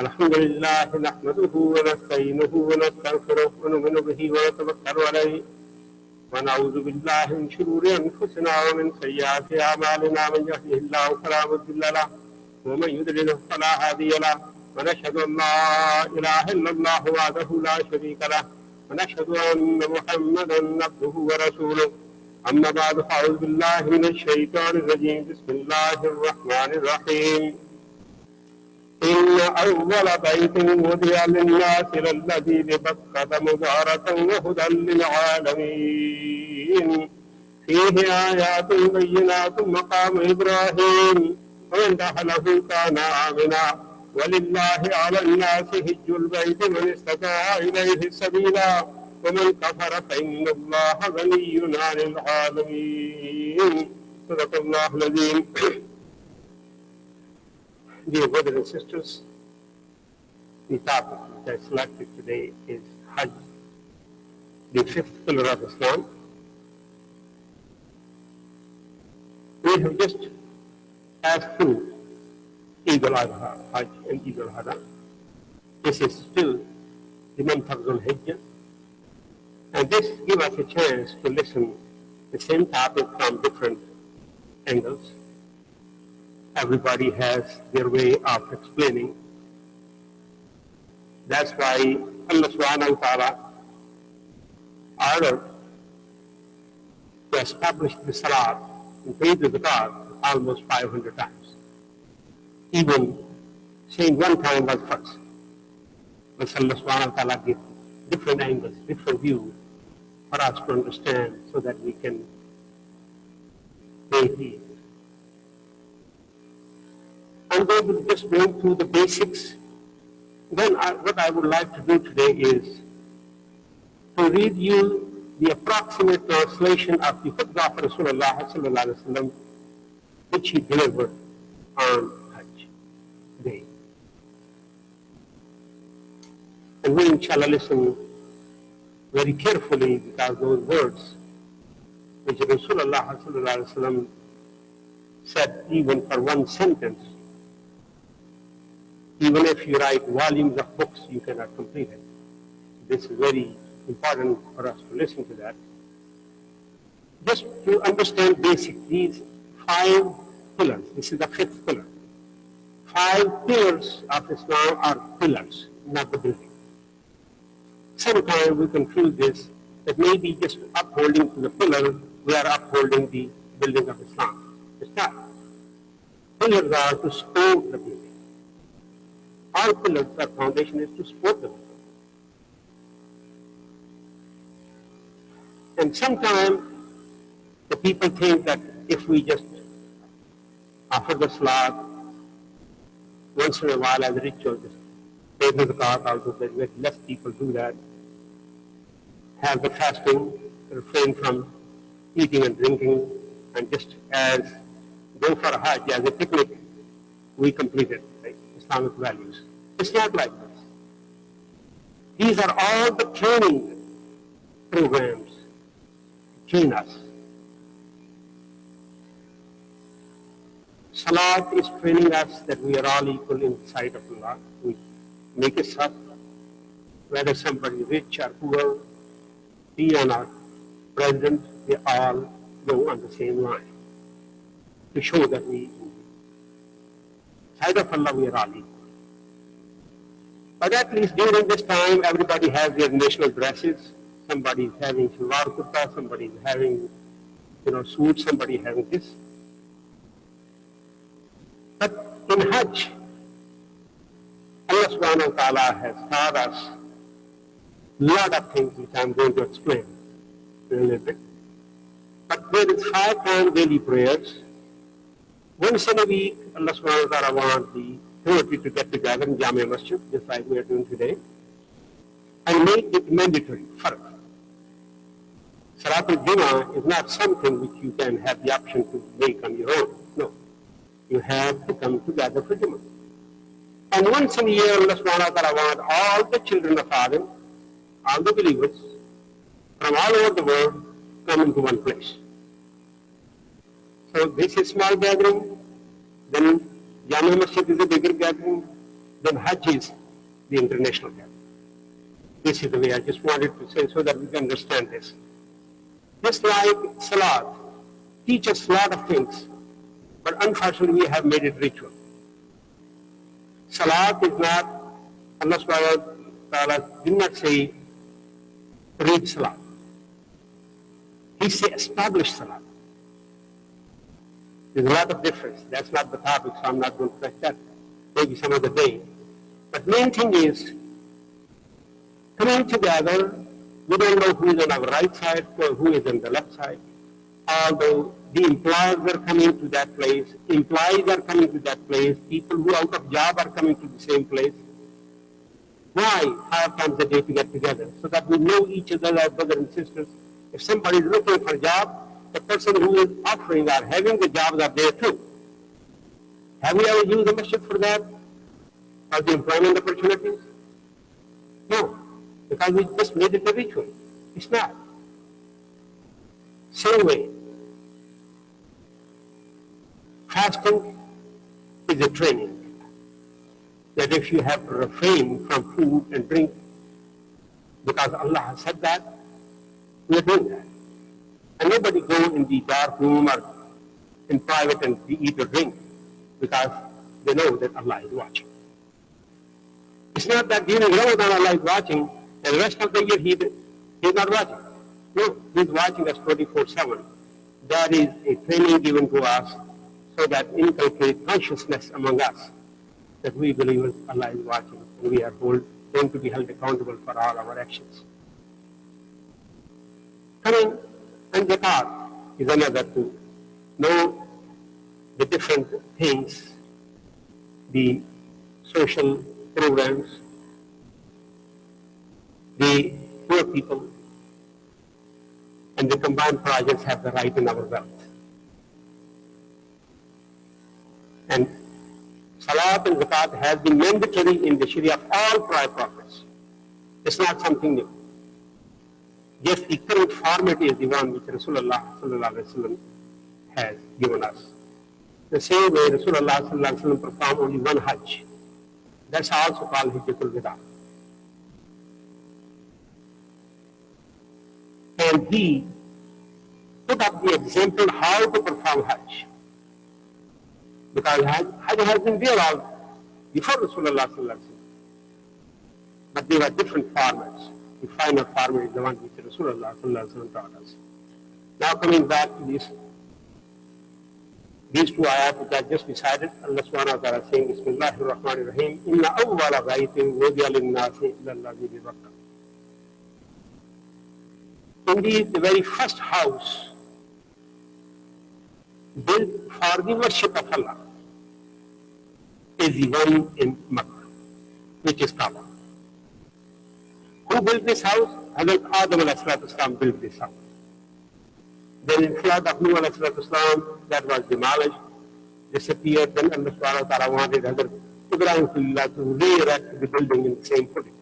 الحمد لله نحمده ونستعينه ونستغفره ونؤمن به ونتوكل عليه ونعوذ بالله من شرور أنفسنا ومن سيئات أعمالنا من يهده الله فلا مضل له ومن يضلل فلا هادي له ونشهد أن لا إله إلا الله وحده لا شريك له ونشهد أن محمدا عبده ورسوله أما بعد فأعوذ بالله من الشيطان الرجيم بسم الله الرحمن الرحيم إن أول بيت وضع للناس للذي ببكة مباركا وهدى للعالمين فيه آيات بينات مقام إبراهيم ومن دخله كان آمنا ولله على الناس حج البيت من استطاع إليه سبيلا ومن كفر فإن الله غني عن العالمين صدق الله العظيم. Dear brothers and sisters, the topic that I selected today is Hajj, the fifth pillar of Islam. We have just passed through Eid al-Adha, Hajj and Eid al-Adha. This is still the month of Dhul-Hijjah, and this gives us a chance to listen the same topic from different angles. Everybody has their way of explaining. That's why Allah subhanahu wa ta'ala ordered to establish the salat and pay the zakat almost 500 times. Even saying one time was first. But Allah subhanahu wa ta'ala gives different angles, different views for us to understand so that we can pay heed. And we will just go through the basics. Then what I would like to do today is to read you the approximate translation of the Khutbah of Rasulullah sallallahu alaihi wasallam, which he delivered on Hajj day. And we inshallah listen very carefully, because those words which Rasulullah sallallahu alaihi wasallam said, even for one sentence, even if you write volumes of books, you cannot complete it. This is very important for us to listen to that. Just to understand basic, these 5 pillars, this is the 5th pillar. 5 pillars of Islam are pillars, not the building. Sometimes we confuse this, that maybe just upholding to the pillar, we are upholding the building of Islam. It's not. Pillars are to support the building. All pillars, our foundation is to support them. And sometimes the people think that if we just offer the salat once in a while as a ritual, just pay the zakat, although very less people do that, have the fasting, refrain from eating and drinking, and just as go for a Hajj as a picnic, we complete it, right? Islamic values. It's not like this. These are all the training programs to train us. Salat is training us that we are all equal in the sight of Allah. We make a saf, whether somebody rich or poor, he or not, president, they all go on the same line to show that we, in the sight of Allah, we are all equal. But at least during this time, everybody has their national dresses. Somebody is having shalwar kurta, somebody is having, suit, somebody is having this. But in Hajj, Allah subhanahu wa ta'ala has taught us a lot of things which I'm going to explain in a little bit. But there is 5 times daily prayers. Once in a week, Allah subhanahu wa ta'ala wants the community to get together in Jami Masjid, just like we are doing today, and make it mandatory. Farq. Salat al-Jummah is not something which you can have the option to make on your own. No. You have to come together for Jummah. And once in a year, Allah subhanahu wa ta'ala wants all the children of Adam, all the believers, from all over the world, come into one place. So this is small gathering, then Jami Masjid is a bigger gathering, then Hajj is the international gathering. This is the way I just wanted to say so that we can understand this. Just like Salat, teach us a lot of things, but unfortunately we have made it ritual. Salat is not, Allah subhanahu wa ta'ala did not say read Salat. He said establish Salat. There's a lot of difference. That's not the topic, so I'm not going to touch that. Maybe some other day. But main thing is, coming together, we don't know who is on our right side or who is on the left side. Although the employers are coming to that place, employees are coming to that place, people who are out of job are coming to the same place. Why 5 times a day to get together? So that we know each other as brothers and sisters. If somebody is looking for a job, the person who is offering or having the jobs are there too. Have we ever used the masjid for that? Or the employment opportunities? No, because we just made it a ritual. It's not. Same way, fasting is a training. That if you have to refrain from food and drink, because Allah has said that, we are doing that. And nobody go in the dark room or in private and eat or drink, because they know that Allah is watching. It's not that during Ramadan Allah is watching and the rest of the year He is not watching. No, He is watching us 24/7. That is a training given to us so that inculcate consciousness among us that we believe Allah is watching and we are going to be held accountable for all our actions. Coming and zakat is another to know the different things, the social programs, the poor people, and the combined projects have the right in our wealth. And Salat and Zakat has been mandatory in the Sharia of all prior prophets. It's not something new. Yes, the current format is the one which Rasulullah sallallahu alaihi wasallam has given us. The same way Rasulullah sallallahu alaihi wasallam performed only one Hajj. That's also called Hijjatul Wada. And he put up the example how to perform Hajj. Because Hajj has been there all before Rasulullah sallallahu alaihi wasallam. But there were different formats. The final format is the one which Rasulullah sallallahu alaihi wasallam taught us. Now coming back to these two ayat which I just recited, Allah subhanahu wa ta'ala saying, Bismillahir Rahmanir Rahim, Inna awwala baytin wudi'a lin-nasi lalladhi bi Bakkah. Indeed, the very first house built for the worship of Allah is the one in Makkah, which is Kaaba. Who built this house? Hazrat Adam alayhi salatu wasalam built this house. Then in flood of Nuh alayhi salatu wasalam, that was demolished, disappeared. Then Allah subhanahu wa ta'ala wanted Hazrat Ibrahim to re-erect the building in the same footing,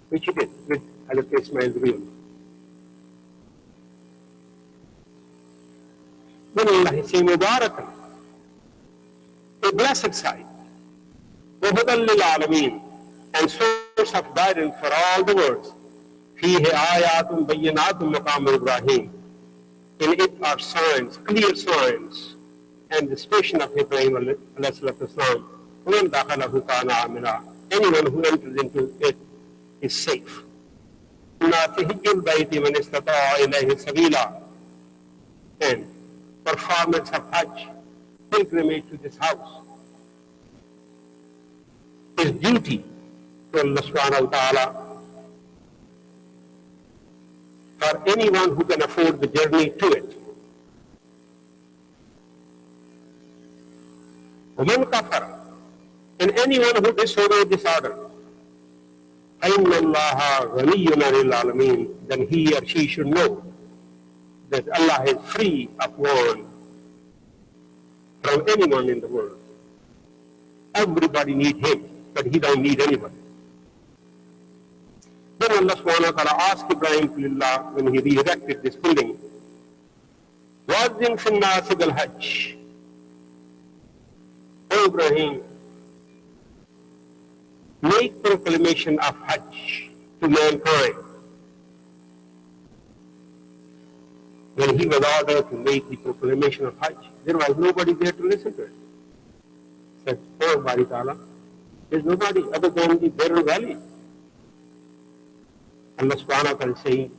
which he did with Hazrat Ismail's real. Then Allah is saying, Mubarakan, a blessed site, وَهُدًى لِلْعَالَمِينَ, and source of guidance for all the worlds. فِيهِ آيَاتٌ بَيِّنَاتٌ مَقَامُ إِبْرَاهِيمَ. In it are signs, clear signs, and the station of Ibrahim alayhi salatu wasalam. وَمَنْ دَخَلَهُ كَانَ آمِنًا. Anyone who enters into it is safe. النَّاسِ حِجُّ الْبَيْتِ مَنِ اسْتَطَاعَ إِلَيْهِ سَبِيلًا. And performance of Hajj, pilgrimage to this house, is duty to Allah subhanahu wa ta'ala for anyone who can afford the journey to it. وَمَنْ كَفَرَ, and anyone who disobeys this order, فَإِنَّ اللَّهَ غَنِيٌّ عَنِ الْعَالَمِينَ, then he or she should know that Allah is free of want from anyone in the world. Everybody needs Him, but He don't need anybody. Then Allah subhanahu wa ta'ala asked Ibrahim Khalilullah when he re-erected this building, وَأَذِّنْ فِي النَّاسِ بِالْحَجِّ. O Ibrahim, make proclamation of Hajj to mankind. When he was ordered to make the proclamation of Hajj, there was nobody there to listen to it. He said, oh Bari Ta'ala, there's nobody other than the barren valley. Allah subhanahu wa ta'ala is saying,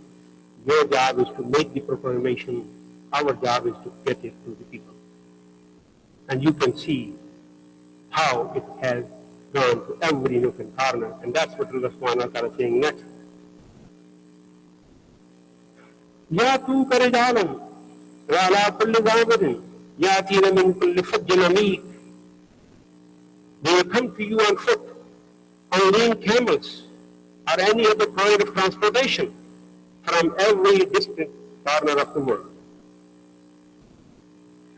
your job is to make the proclamation, our job is to get it to the people. And you can see how it has gone to every nook and corner. And that's what Allah subhanahu wa ta'ala is saying next. يَاتُوكَ رِجَالًا وَعَلَىٰ كُلِّ ضَامِرٍ يَأْتِينَ مِنْ كُلِّ فَجٍّ عَمِيقٍ. They will come to you on foot, on lean camels, or any other kind of transportation from every distant corner of the world.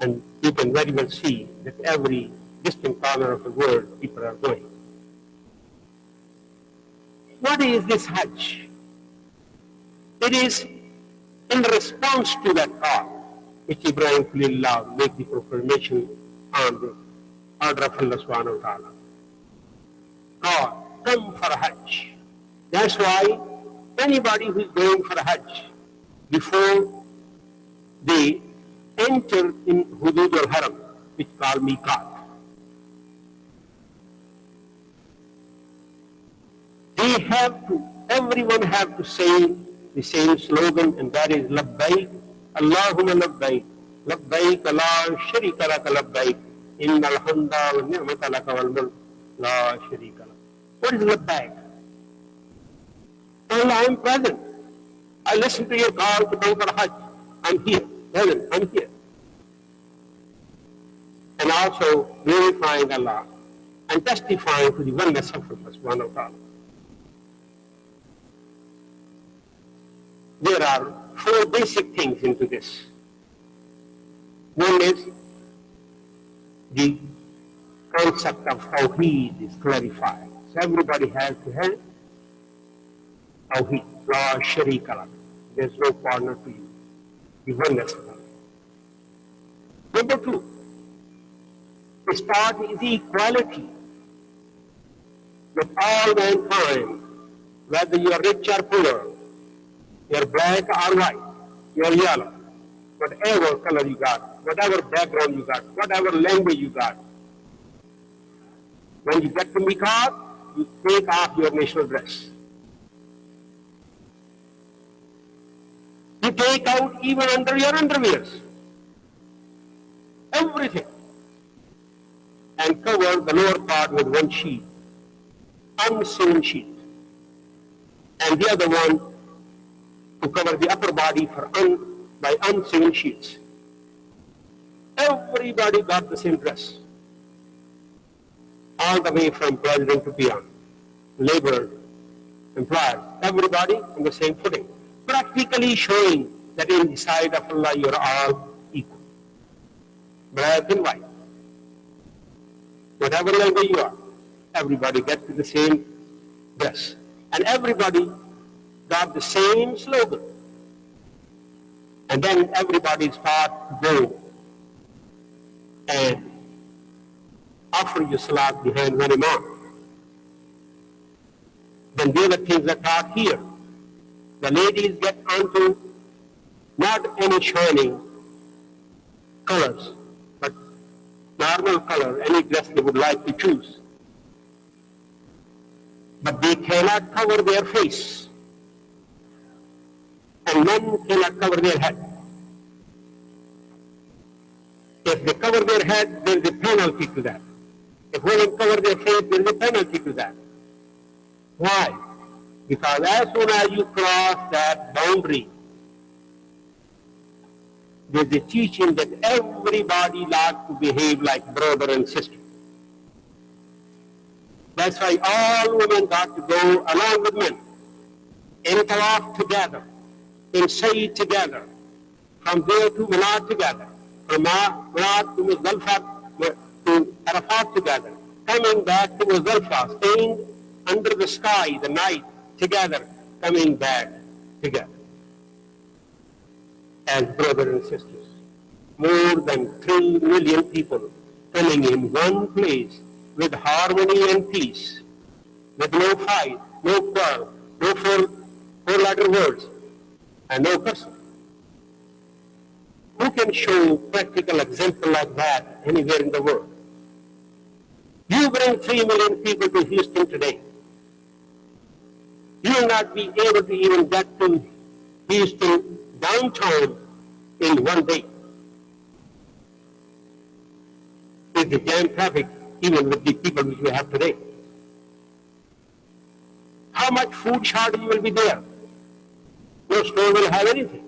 And you can very well see that every distant corner of the world people are going. What is this Hajj? It is in response to that call, which Ibrahim Khalilullah made the proclamation on the order of Allah subhanahu wa ta'ala. God, come for Hajj. That's why anybody who is going for Hajj, before they enter in Hudud al-Haram, which is called Miqat, everyone have to say the same slogan, and that is Labbaik, Allahumma Labbaik, Labbaik, la sharika laka Labbaik, innal hamda wa ni'mata laka wal mulk, la sharika laka. What is Labbaik? Allah, I am present. I listen to your call to come for Hajj. I'm here. Present. I'm here. And also glorifying Allah and testifying to the oneness of Allah subhanahu wa ta'ala. There are four basic things into this. One is the concept of Tawheed is clarified. So everybody has to have Tawheed, la sharika lak. There's no partner to you. The oneness of Allah. Number two, the start is equality with all mankind, whether you are rich or poor, you're black or white, you're yellow, whatever color you got, whatever background you got, whatever language you got. When you get to Miqat, you take off your national dress. You take out even under your underwears, everything, and cover the lower part with one sheet, unseen sheet, and the other one to cover the upper body by unseen sheets. Everybody got the same dress, all the way from president to peon, labor, employer, everybody on the same footing, practically showing that in the sight of Allah you are all equal, black and white. Whatever language you are, everybody gets the same dress, and everybody got the same slogan. And then everybody start to go and offer you salat behind one imam. Then the other things are taught here. The ladies get onto not any shining colors, but normal color, any dress they would like to choose. But they cannot cover their face. And men cannot cover their head. If they cover their head, there is a penalty to that. If women cover their face, there is a penalty to that. Why? Because as soon as you cross that boundary, there is a teaching that everybody likes to behave like brother and sister. That's why all women got to go along with men, in Tawaf together, in Sayyid together, from there to Mina together, from Mina to Muzdalifah to Arafat together, coming back to Muzdalifah, staying under the sky the night together, coming back together as brothers and sisters. More than 3 million people coming in one place with harmony and peace, with no fight, no quarrel, no four-letter words, and no cursing. Who can show practical example like that anywhere in the world? You bring 3 million people to Houston today. You will not be able to even get to Houston downtown in one day. With the jam traffic, even with the people which we have today. How much food shortage will be there? No store will have anything.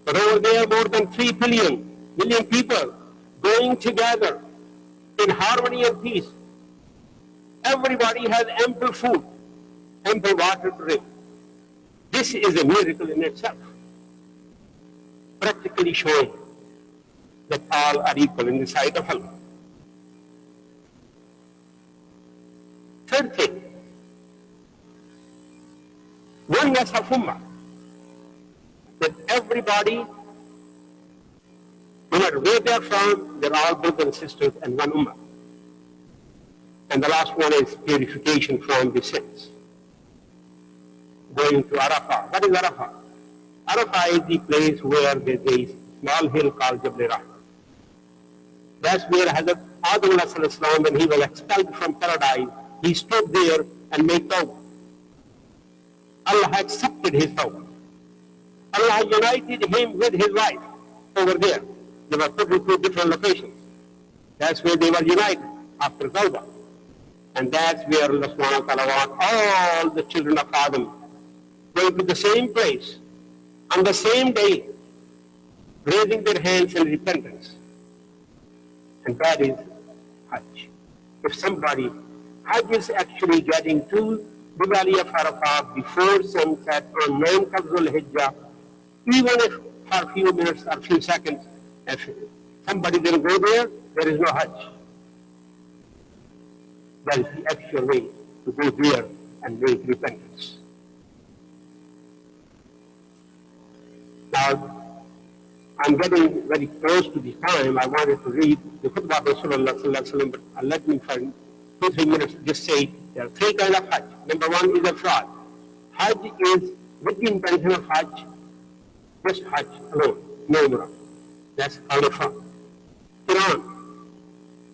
But over there, more than 3 million people going together in harmony and peace. Everybody has ample food, ample water to drink. This is a miracle in itself, practically showing that all are equal in the sight of Allah. Third thing, oneness of Ummah, that everybody, no matter where they are from, they're all brothers and sisters and one Ummah. And the last one is purification from the sins. Going to Arafah. What is Arafah? Arafah is the place where there is a small hill called Jabal Rahmah. That's where Hazrat Adam, when he was expelled from paradise, he stood there and made tawbah. Allah accepted his tawbah. Allah united him with his wife over there. They were put in 2 different locations. That's where they were united after tawbah. And that's where Allah subhanahu wa ta'ala wants all the children of Adam going to the same place on the same day, raising their hands in repentance. And that is Hajj. If somebody, Hajj is actually getting to the valley of Arafah before sunset on 9th of Dhul Hijjah, even if for a few minutes or a few seconds, if somebody didn't go there, there is no Hajj. That is the actual way to go there and make repentance. Now, I'm getting very close to the time. I wanted to read the Khutbah of Rasulullah, but let me for 2-3 minutes just say there are 3 kinds of Hajj. Number 1 is a fraud. Hajj is with the intention of Hajj, just Hajj alone, no Umrah. That's called a fraud. Quran,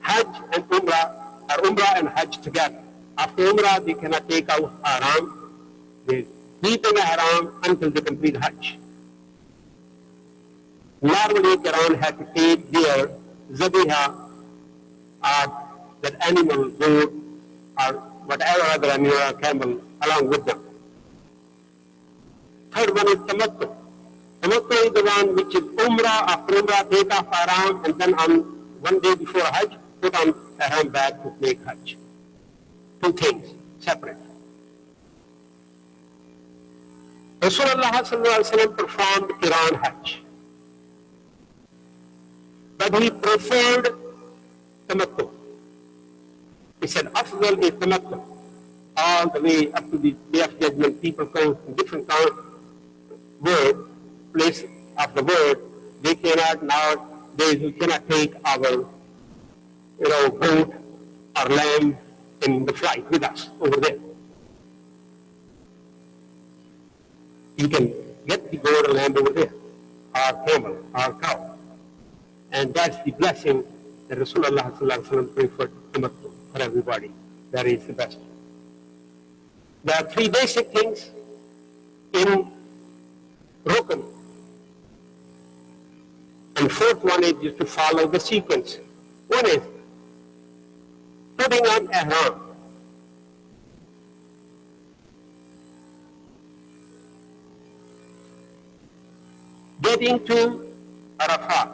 Hajj and Umrah are Umrah and Hajj together. After Umrah, they cannot take out haram. They keep in the haram until they complete Hajj. Normally, Quran had to take their zabiha, or that animal, goat, or whatever other animal, camel, along with them. Third one is tamattu. Tamattu is the one which is Umrah, after Umrah, take off haram, and then on one day before Hajj, put on haram back to make Hajj. 2 things, separate. Rasulullah performed Quran Hajj. But he preferred tamattu. He said, Afdal is tamattu. All the way up to the Day of Judgment, people come from different place of the world. They cannot nowadays, we cannot take our, goat or lamb in the flight with us over there. You can get the goat or lamb over there, or camel, or cow. And that's the blessing that Rasulullah preferred tamattu for everybody. That is the best. There are 3 basic things in Rukn. And 4th one is just to follow the sequence. One is putting on ihram. Getting to Arafah.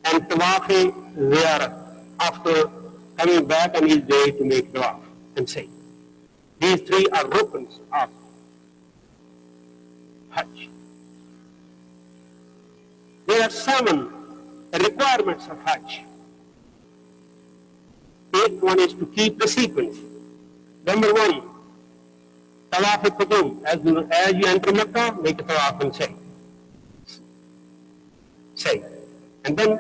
And tawaf-e-ziyarat, after coming back on his day to make tawaf and say. These 3 are rukns of Hajj. There are 7 requirements of Hajj. 8th one is to keep the sequence. Number 1, tawaf-e-qudum. As you enter Makkah, make a tawaf and say. Say. And then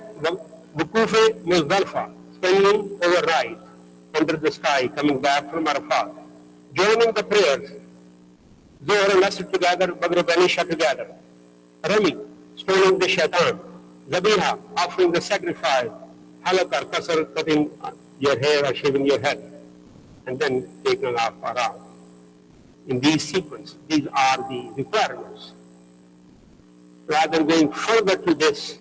Wukuf-e-Muzdalifah, spending overnight under the sky coming back from Arafat, joining the prayers, Zohar and Asr together, Maghrib and Isha together, Rami, stoning the shaitan, Zabiha, offering the sacrifice, Halak or Qasr, cutting your hair or shaving your head, and then taking off around. In these sequence, these are the requirements. Rather than going further to this,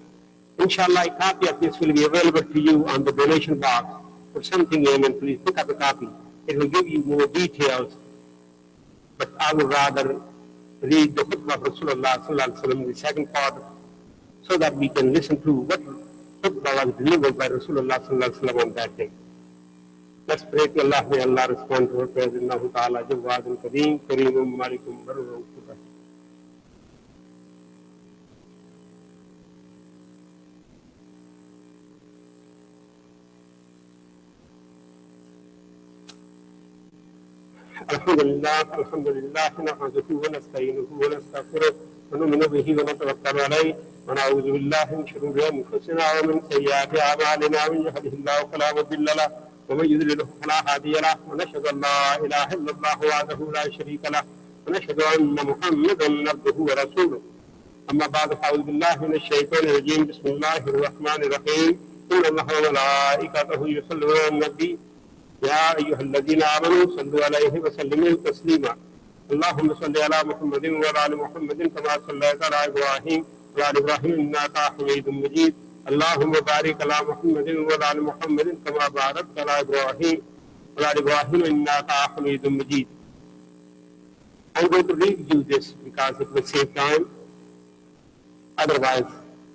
inshallah, a copy of this will be available to you on the donation box. Put something in and please pick up a copy. It will give you more details. But I would rather read the Khutbah of Rasulullah sallallahu alaihi wasallam, the second part, so that we can listen to what Khutbah was delivered by Rasulullah sallallahu alaihi wasallam on that day. Let's pray to Allah. May Allah respond to our prayers. Innahu ta'ala Jawwadun Kareem, Kareemun Malikum Barrun. الحمد لله نحمده ونستعينه ونستغفره ونؤمن به ونتوكل عليه ونعوذ بالله من شرور انفسنا ومن سيئات اعمالنا من يهده الله فلا مضل له ومن يضلل فلا هادي له ونشهد ان لا اله الا الله وحده لا شريك له ونشهد ان محمدا عبده ورسوله اما بعد فاعوذ بالله من الشيطان الرجيم بسم الله الرحمن الرحيم ان الله وملائكته يصلون على النبي يا أيها الذين آمنوا صلوا عليه وسلموا تسليما اللهم صل على محمد وعلى آل محمد كما صليت على إبراهيم وعلى إبراهيم إنك حميد مجيد اللهم بارك على محمد وعلى آل محمد كما باركت على إبراهيم وعلى إبراهيم إنك حميد مجيد. I'm going to read you this because it will save time. Otherwise,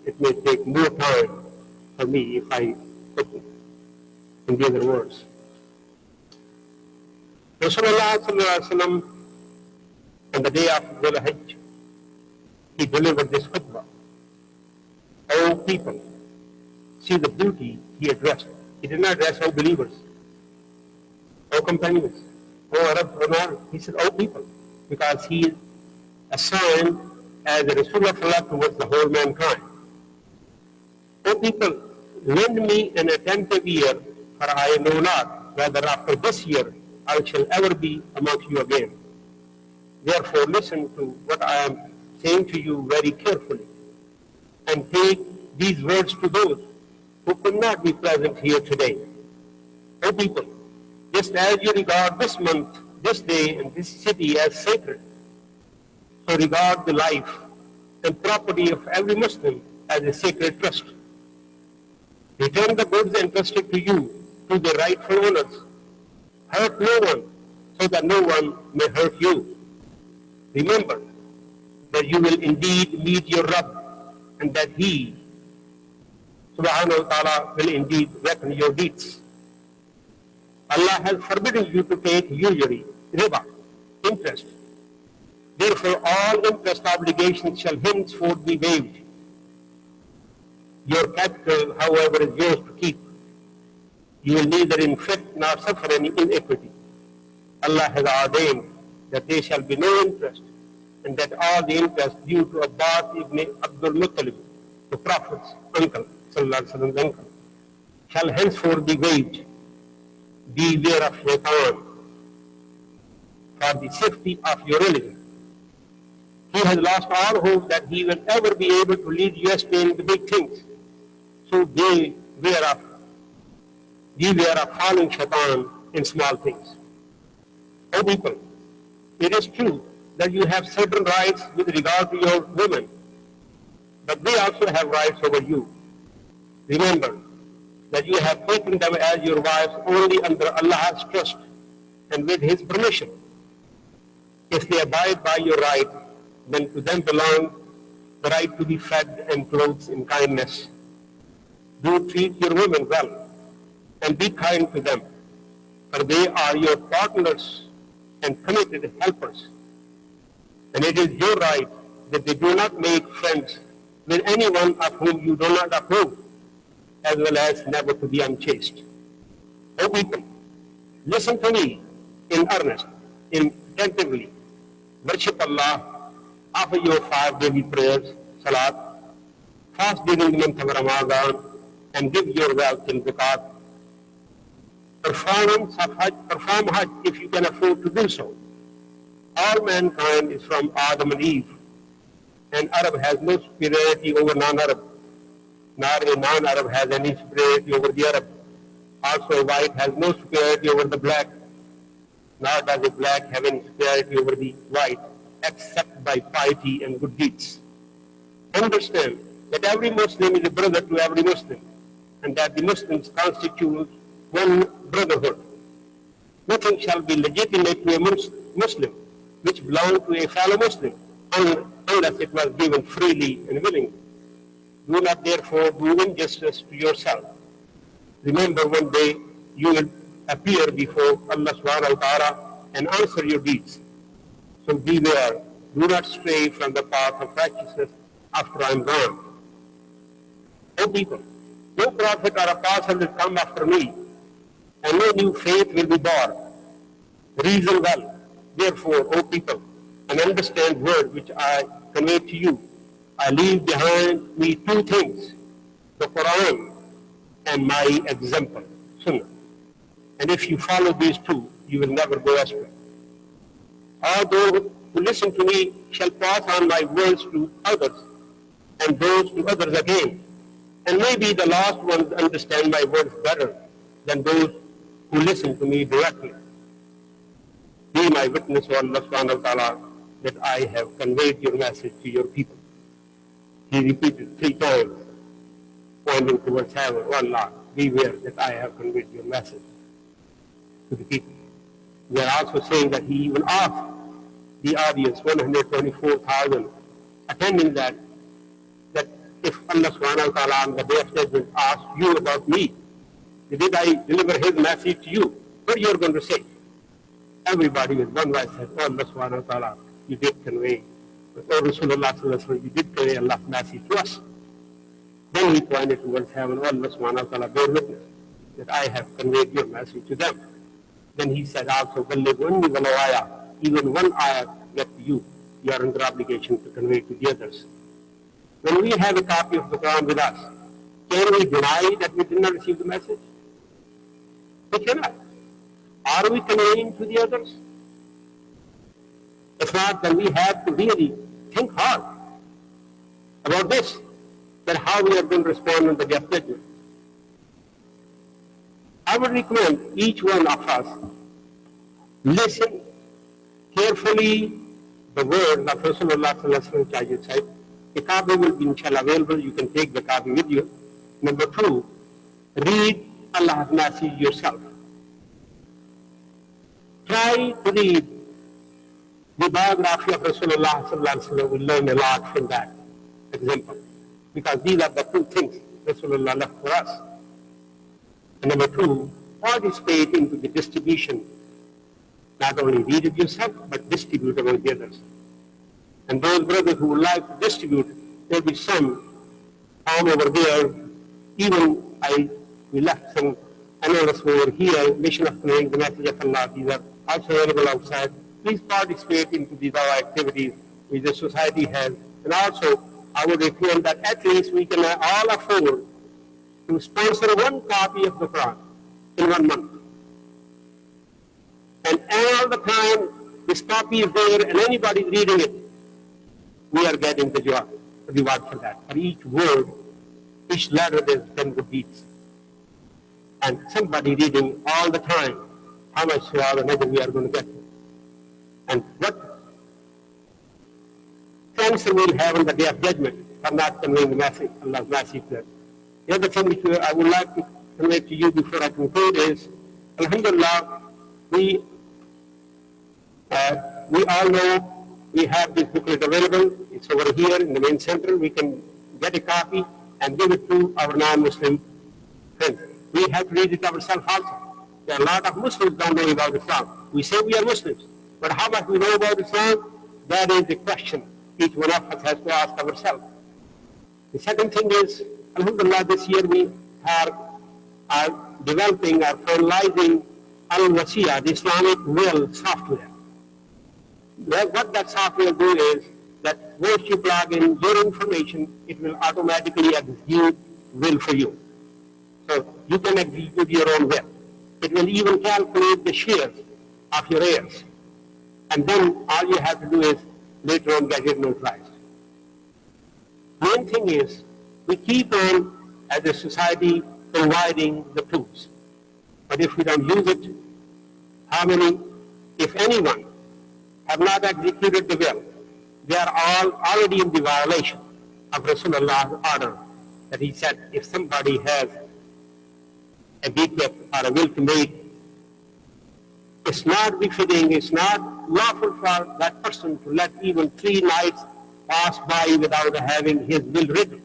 it may take more time for me if I put it in the other words. Rasulullah sallallahu alaihi wasallam, on the day of Dhul Hajj, he delivered this khutbah. O people, see the beauty he addressed. He did not address all believers, O companions, O Arab, O Nar. He said, O people, because he is assigned as a Rasulullah towards the whole mankind. O people, lend me an attentive ear, for I know not whether after this year I shall ever be amongst you again. Therefore, listen to what I am saying to you very carefully, and take these words to those who could not be present here today. O people, just as you regard this month, this day, and this city as sacred, so regard the life and property of every Muslim as a sacred trust. Return the goods entrusted to you to their rightful owners. Hurt no one, so that no one may hurt you. Remember that you will indeed meet your Rabb, and that He, subhanahu wa ta'ala, will indeed reckon your deeds. Allah has forbidden you to take usury, riba, interest. Therefore, all interest obligations shall henceforth be waived. Your capital, however, is yours to keep. You will neither inflict nor suffer any inequity. Allah has ordained that there shall be no interest, and that all the interest due to Abbas ibn Abdul Muttalib, the Prophet's uncle, uncle, shall henceforth be waived. Beware of shaitan for the safety of your religion. He has lost all hope that he will ever be able to lead you astray in the big things. So beware of following shaitan in small things. O people, it is true that you have certain rights with regard to your women, but they also have rights over you. Remember that you have taken them as your wives only under Allah's trust and with His permission. If they abide by your right, then to them belong the right to be fed and clothed in kindness. Do treat your women well and be kind to them, for they are your partners and committed helpers. And it is your right that they do not make friends with anyone of whom you do not approve, as well as never to be unchaste. O people, listen to me in earnest, attentively. Worship Allah, offer your 5 daily prayers, salat, fast during the month of Ramadan, and give your wealth in zakat, performance of Hajj, perform Hajj if you can afford to do so. All mankind is from Adam and Eve, and Arab has no superiority over non-Arab, nor a non-Arab has any superiority over the Arab. Also, a white has no superiority over the black, nor does a black have any superiority over the white, except by piety and good deeds. Understand that every Muslim is a brother to every Muslim, and that the Muslims constitute one brotherhood. Nothing shall be legitimate to a Muslim which belongs to a fellow Muslim unless it was given freely and willingly. Do not therefore do injustice to yourself. Remember, one day you will appear before Allah subhanahu wa ta'ala and answer your deeds. So beware, do not stray from the path of righteousness after I am gone. O people, no prophet or apostle will come after me, and no new faith will be born. Reason well, therefore, O people, and understand word which I convey to you. I leave behind me two things, the Quran and my example, Sunnah. And if you follow these two, you will never go astray. All those who listen to me shall pass on my words to others, and those to others again. And maybe the last ones understand my words better than those who listen to me directly. Be my witness, O Allah subhanahu wa ta'ala, that I have conveyed your message to your people. He repeated 3 times, pointing towards heaven, O Allah, beware that I have conveyed your message to the people. We are also saying that he even asked the audience, 124,000, attending that if Allah subhanahu wa ta'ala on the day of judgment asks you about me, did I deliver his message to you? What you're going to say? Everybody with one voice said, oh Allah subhanahu wa ta'ala, you did convey, oh Rasulullah sallallahu alaihi wasallam, you did convey Allah's message to us. Then he pointed towards heaven, oh Allah subhanahu wa ta'ala, bear witness that I have conveyed your message to them. Then he said also, even one ayah get to you, you are under obligation to convey to the others. When we have a copy of the Quran with us, can we deny that we did not receive the message? We cannot. Are we conveying to the others? If not, then we have to really think hard about this, that how we are going to respond on the day of judgment. I would recommend each one of us listen carefully the word of Rasulullah sallallahu alaihi wasallam. A copy will be inshallah available. You can take the copy with you. Number 2, read Allah's message yourself. Try to read the biography of Rasulullah sallallahu alaihi wasallam. We'll learn a lot from that example, because these are the 2 things Rasulullah left for us. And number 2, participate into the distribution. Not only read it yourself, but distribute among the others. And those brothers who would like to distribute, there will be some found over there. Even we left some anonymous over here, mission of conveying the message of Allah. These are also available outside. Please participate into these activities which the society has. And also, I would recommend that at least we can all afford to sponsor 1 copy of the Quran in 1 month. And all the time this copy is there and anybody is reading it, we are getting the reward for that. For each word, each letter, there's 10 good deeds. And somebody reading all the time, how much sawab and ajr we are going to get. And what thanks we will have on the day of judgment for not conveying the message, Allah's message there. The other thing which I would like to convey to you before I conclude is, alhamdulillah, we all know we have this booklet available. It's over here in the main center. We can get a copy and give it to our non-Muslim friends. We have to read it ourselves also. There are a lot of Muslims don't know about Islam. We say we are Muslims, but how much we know about Islam, that is the question each one of us has to ask ourselves. The second thing is, alhamdulillah, this year we are developing, are finalizing Al-Wasiya, the Islamic will software. What that software do is that once you plug in your information, it will automatically execute will for you. So you can execute your own will. It will even calculate the shares of your heirs. And then all you have to do is later on get it neutralized. Main thing is, we keep on, as a society, providing the tools. But if we don't use it, how many, if anyone, have not executed the will, they are all already in the violation of Rasulullah's order that he said, if somebody has a bequest or a will to make, it's not befitting, it's not lawful for that person to let even 3 nights pass by without having his will written.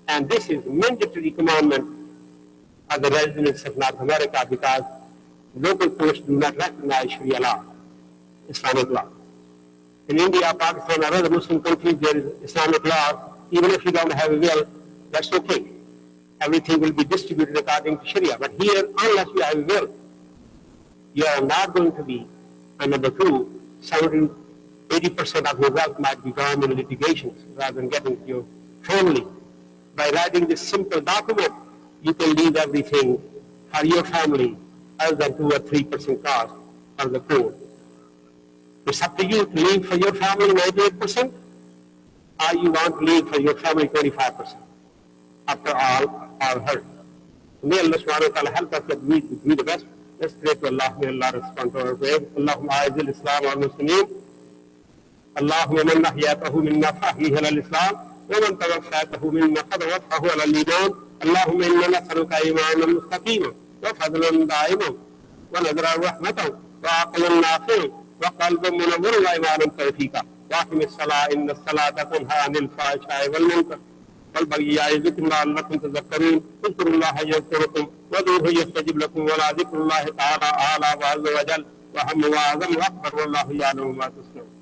And this is mandatory commandment of the residents of North America because local courts do not recognize Sharia law, Islamic law. In India, Pakistan, or other Muslim countries, there is Islamic law. Even if you don't have a will, that's okay. Everything will be distributed according to Sharia. But here, unless you have a will, you are not going to be, and number two, 80% of your wealth might be gone in litigations rather than getting to your family. By writing this simple document, you can leave everything for your family other than 2 or 3% cost for the poor. It's up to you to leave for your family 98%, or you want to leave for your family 25%. After all heard. May Allah subhanahu wa ta'ala help us that we do the best. Let's pray to Allah. May Allah respond to our prayer. Allahumma a'izil Islam wal Muslimin. Allahumma man ahyatahu minna fahmihi ala al-Islam. ومن توفاته منا فتوفه على الإيمان اللهم إنا نسألك إيمانا مستقيما وفضلا دائما ونذرا رحمة وعقلا نافعا وقلبا منورا وإيمانا توفيقا وأقم الصلاة إن الصلاة تنهى عن الفحشاء والمنكر والبغي يعظكم لعلكم تذكرون اذكروا الله يذكركم وادعوه يستجب لكم ولذكر الله تعالى أعلى وعز وجل وهم وأعظم وأكبر والله يعلم ما تصنعون.